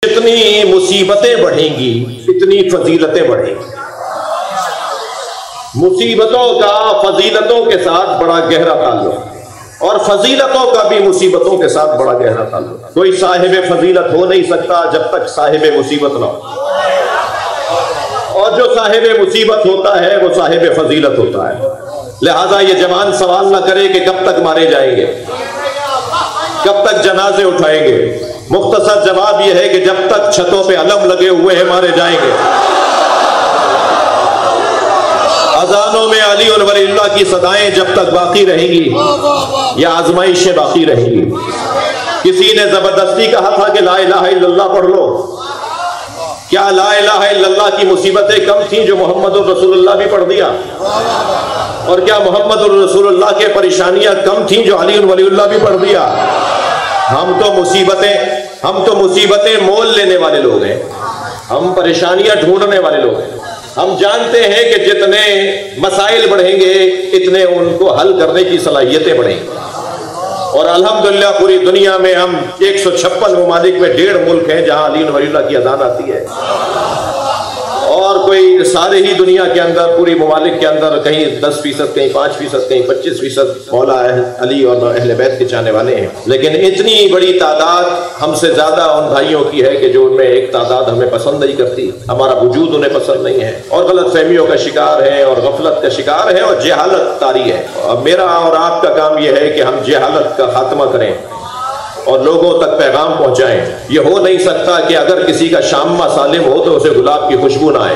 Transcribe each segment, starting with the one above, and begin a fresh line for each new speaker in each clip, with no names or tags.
جتنی مصیبتیں بڑھیں گی اتنی فضیلتیں بڑھیں گی۔ مصیبتوں کا فضیلتوں کے ساتھ بڑا گہرا تعلق، اور فضیلتوں کا بھی مصیبتوں کے ساتھ بڑا گہرا تعلق۔ کوئی صاحب فضیلت ہو نہیں سکتا جب تک صاحب مصیبت نہ ہو، اور جو صاحب مصیبت ہوتا ہے وہ صاحب فضیلت ہوتا ہے۔ لہذا یہ جوان سوال نہ کرے کہ کب تک مارے جائیں گے، کب تک جنازے اٹھائیں گے۔ مختصر جواب یہ ہے کہ جب تک چھتوں پہ علم لگے ہوئے ہیں مارے جائیں گے۔ اذانوں میں علی اور ولی اللہ کی صدائیں جب تک باقی رہیں گی یا آزمائشیں باقی رہیں گی۔ کسی نے زبردستی کہا تھا کہ لا الہ الا اللہ پڑھ لو، کیا لا الہ الا اللہ کی مصیبتیں کم تھیں جو محمد الرسول اللہ بھی پڑھ دیا؟ اور کیا محمد الرسول اللہ کے پریشانیاں کم تھیں جو علی ولی اللہ بھی پڑھ دیا؟ ہم تو مصیبتیں مول لینے والے لوگ ہیں، ہم پریشانیاں ڈھونڈنے والے لوگ ہیں۔ ہم جانتے ہیں کہ جتنے مسائل بڑھیں گے اتنے ان کو حل کرنے کی صلاحیتیں بڑھیں گی، اور الحمدللہ پوری دنیا میں ہم 156 ممالک میں 1.5 ملک ہیں جہاں علی ولی اللہ کی اذان آتی ہے، اور کوئی سارے ہی دنیا کے اندر پوری ممالک کے اندر کہیں 10%، کہیں 5%، کہیں 25% مولا علی اور اہل بیت کے چاہنے والے ہیں۔ لیکن اتنی بڑی تعداد ہم سے زیادہ ان بھائیوں کی ہے کہ جو ان میں ایک تعداد ہمیں پسند نہیں کرتی، ہمارا وجود انہیں پسند نہیں ہے، اور غلط فہمیوں کا شکار ہے اور غفلت کا شکار ہے اور جہالت طاری ہے۔ اور میرا اور آپ کا کام یہ ہے کہ ہم جہالت کا خاتمہ کریں اور لوگوں تک پیغام پہنچائیں۔ یہ ہو نہیں سکتا کہ اگر کسی کا شامہ سالم ہو تو اسے گلاب کی خوشبو نہ آئے۔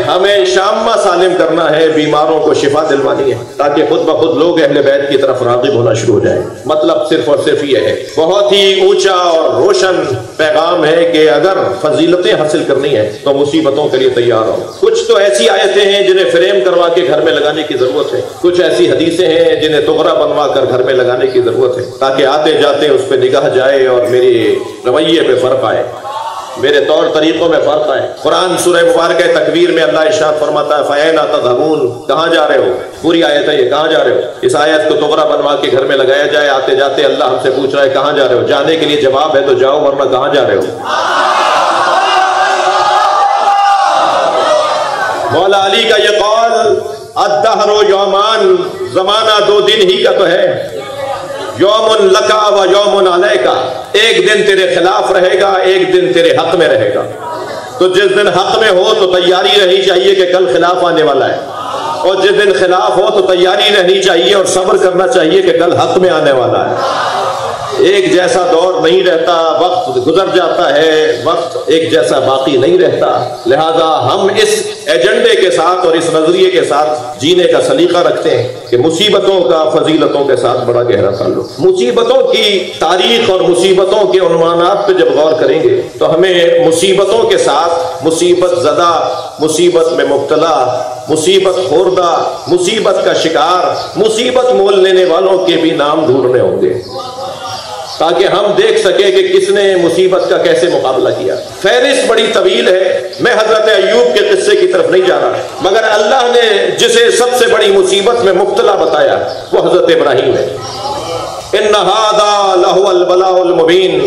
ہمیں شامہ سالم کرنا ہے، بیماروں کو شفا دلوانی ہے، تاکہ خود بخود لوگ اہل بیت کی طرف راغب ہونا شروع ہو جائیں۔ مطلب صرف اور صرف یہ ہے، بہت ہی اونچا اور روشن پیغام ہے کہ اگر فضیلتیں حاصل کرنی ہے تو مصیبتوں کے لیے تیار ہو۔ کچھ تو ایسی آیتیں ہیں جنہیں فریم کروا کے گھر میں لگانے کی ضرورت ہے، کچھ ایسی حدیثیں ہیں جنہیں تغرا بنوا کر گھر میں لگانے کی ضرورت ہے، تاکہ آتے جاتے اس پہ نگاہ جائے اور میری رویے پہ فرق آئے، میرے طور طریقوں میں فرق آئے۔ قرآن سورہ مبارکہ تکویر میں اللہ ارشاد فرماتا ہے فَأَيْنَ تَذْهَبُونَ، کہاں جا رہے ہو؟ پوری آیت ہے یہ، کہاں جا رہے ہو؟ اس آیت کو تغرا بنوا کے گھر میں لگایا جائے، آتے جاتے اللہ ہم سے پوچھ رہا ہے کہاں جا رہے ہو؟ جانے کے لیے جواب ہے تو جاؤ، ورنہ کہاں جا رہے ہو؟ مولا علی کا یہ قول الدہر یومان، زمانہ 2 دن ہی کا تو ہے، یوم لکا و یوم علیکا، ایک دن تیرے خلاف رہے گا، ایک دن تیرے حق میں رہے گا۔ تو جس دن حق میں ہو تو تیاری رہنی چاہیے کہ کل خلاف آنے والا ہے، اور جس دن خلاف ہو تو تیاری رہنی چاہیے اور صبر کرنا چاہیے کہ کل حق میں آنے والا ہے۔ ایک جیسا دور نہیں رہتا، وقت گزر جاتا ہے، وقت ایک جیسا باقی نہیں رہتا۔ لہذا ہم اس ایجنڈے کے ساتھ اور اس نظریے کے ساتھ جینے کا سلیقہ رکھتے ہیں کہ مصیبتوں کا فضیلتوں کے ساتھ بڑا گہرا تعلق۔ مصیبتوں کی تاریخ اور مصیبتوں کے عنوانات پہ جب غور کریں گے تو ہمیں مصیبتوں کے ساتھ مصیبت زدہ، مصیبت میں مبتلا، مصیبت خوردہ، مصیبت کا شکار، مصیبت مول لینے والوں کے بھی نام ڈھونڈنے ہوں گے، تاکہ ہم دیکھ سکیں کہ کس نے مصیبت کا کیسے مقابلہ کیا۔ فہرست بڑی طویل ہے، میں حضرت ایوب کے قصے کی طرف نہیں جا رہا، مگر اللہ نے جسے سب سے بڑی مصیبت میں مبتلا بتایا وہ حضرت ابراہیم ہے۔ ان ھذا لہو البلاء المبین،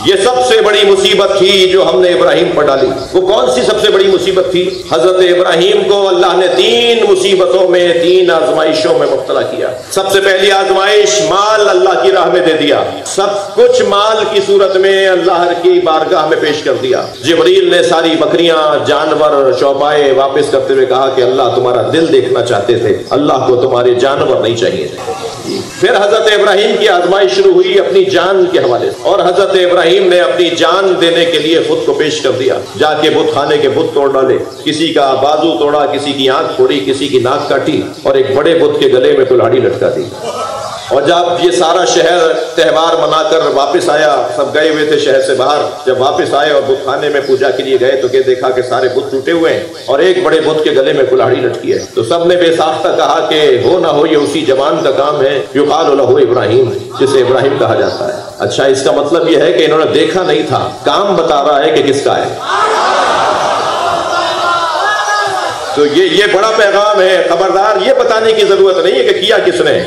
یہ سب سے بڑی مصیبت تھی جو ہم نے ابراہیم پر ڈالی۔ وہ کون سی سب سے بڑی مصیبت تھی؟ حضرت ابراہیم کو اللہ نے 3 مصیبتوں میں، 3 آزمائشوں میں مبتلا کیا۔ سب سے پہلی آزمائش، مال اللہ کی راہ میں دے دیا، سب کچھ مال کی صورت میں اللہ کی بارگاہ میں پیش کر دیا۔ جبریل نے ساری بکریاں، جانور، شعبائے واپس کرتے ہوئے کہا کہ اللہ تمہارا دل دیکھنا چاہتے تھے، اللہ کو تمہارے جانور نہیں چاہیے تھے۔ پھر حضرت ابراہیم کی آزمائش شروع ہوئی اپنی جان کے حوالے سے، اور حضرت ابراہیم نے اپنی جان دینے کے لیے خود کو پیش کر دیا۔ جا کے بت خانے کے بت توڑ ڈالے، کسی کا بازو توڑا، کسی کی آنکھ پھوڑی، کسی کی ناک کاٹی، اور ایک بڑے بت کے گلے میں کلہاڑی لٹکا دی۔ اور جب یہ سارا شہر تہوار منا کر واپس آیا، سب گئے ہوئے تھے شہر سے باہر، جب واپس آئے اور بت خانے میں پوجا کے لیے گئے تو کہ دیکھا کہ سارے بت ٹوٹے ہوئے ہیں اور ایک بڑے بت کے گلے میں کلہاڑی لٹکی ہے۔ تو سب نے بے ساختہ کہا کہ ہو نہ ہو یہ اسی جوان کا کام ہے، یقال لہ ابراہیم، جسے ابراہیم کہا جاتا ہے۔ اچھا، اس کا مطلب یہ ہے کہ انہوں نے دیکھا نہیں تھا، کام بتا رہا ہے کہ کس کا ہے۔ تو یہ بڑا پیغام ہے، خبردار، یہ بتانے کی ضرورت نہیں ہے کہ کیا کس نے،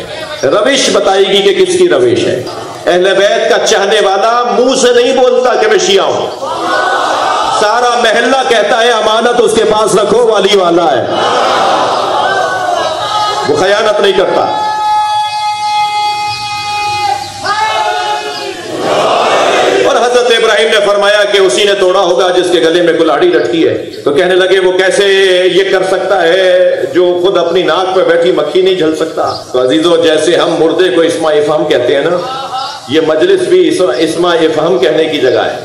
روش بتائے گی کہ کس کی روش ہے. اہل بیت کا چاہنے والا منہ سے نہیں بولتا کہ میں شیعہ ہوں، سارا محلہ کہتا ہے امانت اس کے پاس رکھو، والی والا ہے، وہ خیانت نہیں کرتا. اور حضرت ابراہیم نے فرمایا کہ اسی نے توڑا ہوگا جس کے گلے میں کلاڑی لٹکی ہے. تو کہنے لگے وہ کیسے یہ کر سکتا ہے جو خود اپنی ناک پہ بیٹھی مکھی نہیں جھل سکتا. تو عزیزو، جیسے ہم مردے کو اسما افہم کہتے ہیں نا، یہ مجلس بھی اسما افہم کہنے کی جگہ ہے.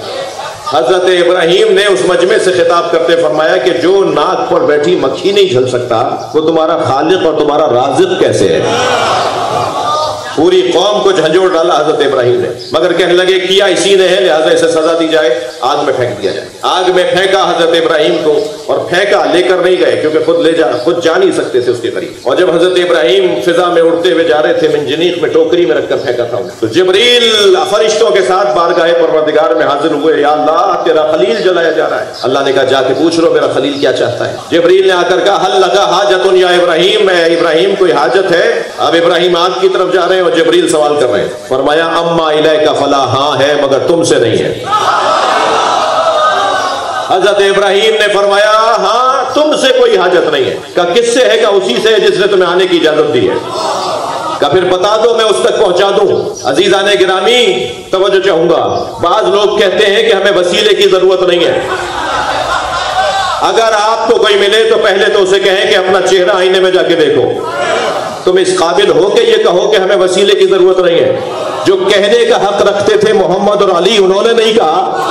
حضرت ابراہیم نے اس مجمع سے خطاب کرتے فرمایا کہ جو ناک پر بیٹھی مکھی نہیں جھل سکتا وہ تمہارا خالق اور تمہارا رازق کیسے ہے. پوری قوم کو جھنجھوڑ ڈالا حضرت ابراہیم نے، مگر کہنے لگے کیا اسی نے ہے لہذا اسے سزا دی جائے، آگ میں پھینک دیا جائے. آگ میں پھینکا حضرت ابراہیم کو، اور پھینکا، لے کر نہیں گئے کیونکہ خود جا نہیں سکتے تھے اس کے قریب. اور جب حضرت ابراہیم فضا میں اڑتے ہوئے جا رہے تھے، منجنیق میں ٹوکری میں رکھ کر پھینکا تھا تو جبریل فرشتوں کے ساتھ بارگاہ پروردگار میں حاضر ہوئے. یا اللہ، تیرا خلیل جلایا جا رہا ہے. اللہ نے کہا جا کے پوچھ لو میرا خلیل کیا چاہتا ہے. جبریل نے آ کر کہا حل لگا حاجت یا ابراہیم، میں ابراہیم کوئی حاجت ہے؟ اب ابراہیم آگ کی طرف جا رہے ہیں اور جبریل سوال کر رہے ہیں. فرمایا اما الیک فلا، ہاں ہے مگر تم سے نہیں ہے. حضرت ابراہیم نے فرمایا ہاں تم سے کوئی حاجت نہیں ہے. کہا کس سے ہے؟ کہا اسی سے جس نے تمہیں آنے کی اجازت دی ہے. کہا پھر بتا دو میں اس تک پہنچا دوں. عزیزان گرامی توجہ چاہوں گا، بعض لوگ کہتے ہیں کہ ہمیں وسیلے کی ضرورت نہیں ہے. اگر آپ کو کوئی ملے تو پہلے تو اسے کہیں کہ اپنا چہرہ آئینے میں جا کے دیکھو. تم اس قابل ہو کہ یہ کہو کہ ہمیں وسیلے کی ضرورت نہیں ہے. جو کہنے کا حق رکھتے تھے محمد اور علی، انہوں نے نہیں کہا.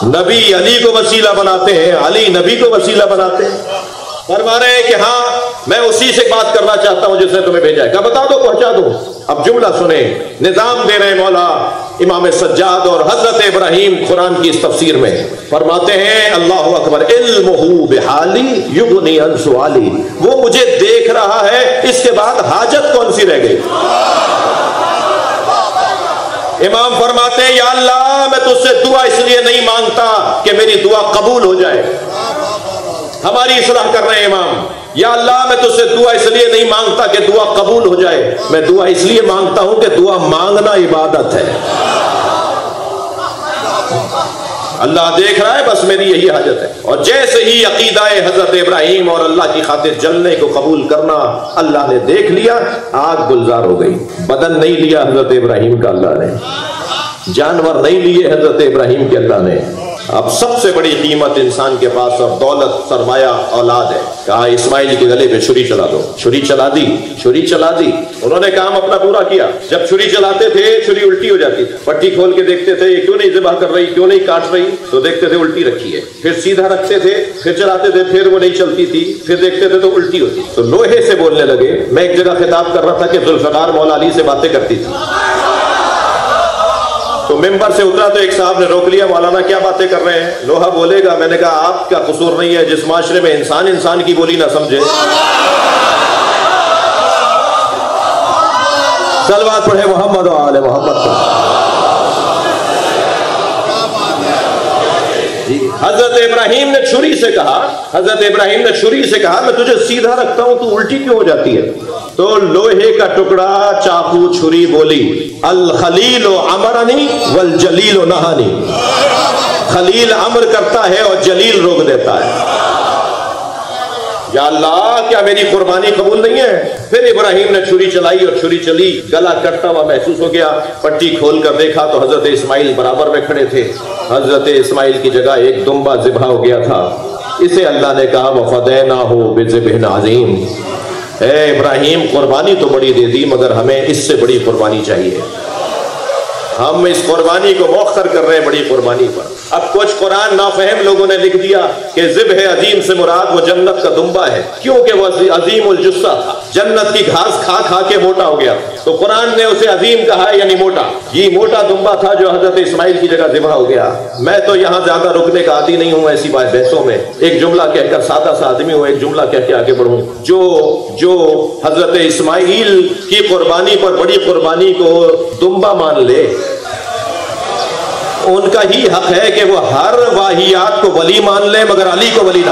نبی علی کو وسیلہ بناتے ہیں، علی نبی کو وسیلہ بناتے ہیں. فرما رہے ہیں کہ ہاں میں اسی سے بات کرنا چاہتا ہوں جس نے تمہیں بھیجا ہے. کہا بتا دو پہنچا دو. اب جملہ سنیں، نظام دے رہے مولا امام سجاد اور حضرت ابراہیم قرآن کی اس تفسیر میں فرماتے ہیں اللہ اکبر، علمہ بحالی یغنی عن سوالی. وہ مجھے دیکھ رہا ہے، اس کے بعد حاجت کون سی رہ گئی. امام فرماتے ہیں یا اللہ میں تجھ سے دعا اس لیے نہیں مانگتا کہ میری دعا قبول ہو جائے. ہماری اصلاح کر رہے ہیں امام. یا اللہ میں تجھ سے دعا اس لیے نہیں مانگتا کہ دعا قبول ہو جائے، میں دعا اس لیے مانگتا ہوں کہ دعا مانگنا عبادت ہے. اللہ دیکھ رہا ہے، بس میری یہی حاجت ہے. اور جیسے ہی عقیدہ حضرت ابراہیم اور اللہ کی خاطر جلنے کو قبول کرنا اللہ نے دیکھ لیا، آگ گلزار ہو گئی. بدن نہیں لیا حضرت ابراہیم کا اللہ نے، جانور نہیں لیے حضرت ابراہیم کے اللہ نے. اب سب سے بڑی قیمت انسان کے پاس اور دولت سرمایہ اولاد ہے. کہا اسماعیل کے گلے پہ چھری چلا دو. چھری چلا دی، چھری چلا دی. انہوں نے کام اپنا پورا کیا. جب چھری چلاتے تھے چھری الٹی ہو جاتی تھی. پٹی کھول کے دیکھتے تھے یہ کیوں نہیں ذبح کر رہی، کیوں نہیں کاٹ رہی، تو دیکھتے تھے الٹی رکھی ہے. پھر سیدھا رکھتے تھے، پھر چلاتے تھے، پھر وہ نہیں چلتی تھی، پھر دیکھتے تھے تو الٹی ہوتی. تو لوہے سے بولنے لگے. میں ایک جگہ خطاب کر رہا تھا کہ ذوالفقار مولا علی سے باتیں کرتی تھی. تو ممبر سے اترا تو ایک صاحب نے روک لیا، مولانا کیا باتیں کر رہے ہیں؟ لوہا بولے گا. میں نے کہا آپ کا قصور نہیں ہے، جس معاشرے میں انسان کی بولی نہ سمجھے. صلوات پڑھے محمد و آل محمد. حضرت ابراہیم نے چھری سے کہا، حضرت ابراہیم نے چھری سے کہا میں تجھے سیدھا رکھتا ہوں تو الٹی کیوں ہو جاتی ہے؟ تو لوہے کا ٹکڑا چاقو چھری بولی الخلیل امرنی والجلیل نہانی. خلیل امر کرتا ہے اور جلیل روک دیتا ہے. یا اللہ کیا میری قربانی قبول نہیں ہے؟ پھر ابراہیم نے چھری چلائی اور چھری چلی، گلا کٹتا ہوا محسوس ہو گیا. پٹی کھول کر دیکھا تو حضرت اسماعیل برابر میں کھڑے تھے. حضرت اسماعیل کی جگہ ایک دمبا ذبح ہو گیا تھا. اسے اللہ نے کہا وَفَدَيْنَاهُ بِذِبْحٍ عَظِيمٍ. اے ابراہیم قربانی تو بڑی دے دی مگر ہمیں اس سے بڑی قربانی چاہیے. ہم اس قربانی کو مؤخر کر رہے ہیں بڑی قربانی پر. اب کچھ قرآن نافہم لوگوں نے لکھ دیا کہ ذبح عظیم سے مراد وہ جنت کا دمبا ہے، کیونکہ وہ عظیم الجثہ تھا، جنت کی گھاس کھا کھا کے موٹا ہو گیا. تو قرآن نے اسے عظیم کہا یعنی موٹا. یہ موٹا دمبا تھا جو حضرت اسماعیل کی جگہ ذبح ہو گیا. میں تو یہاں زیادہ رکنے کا عادی نہیں ہوں ایسی بحثوں میں. ایک جملہ کہہ کر سادہ سا آدمی ہوں، ایک جملہ کہہ کے آگے بڑھوں. جو حضرت اسماعیل کی قربانی پر بڑی قربانی کو دمبا مان لے، ان کا ہی حق ہے کہ وہ ہر واہیات کو ولی مان لے مگر علی کو ولی نہ.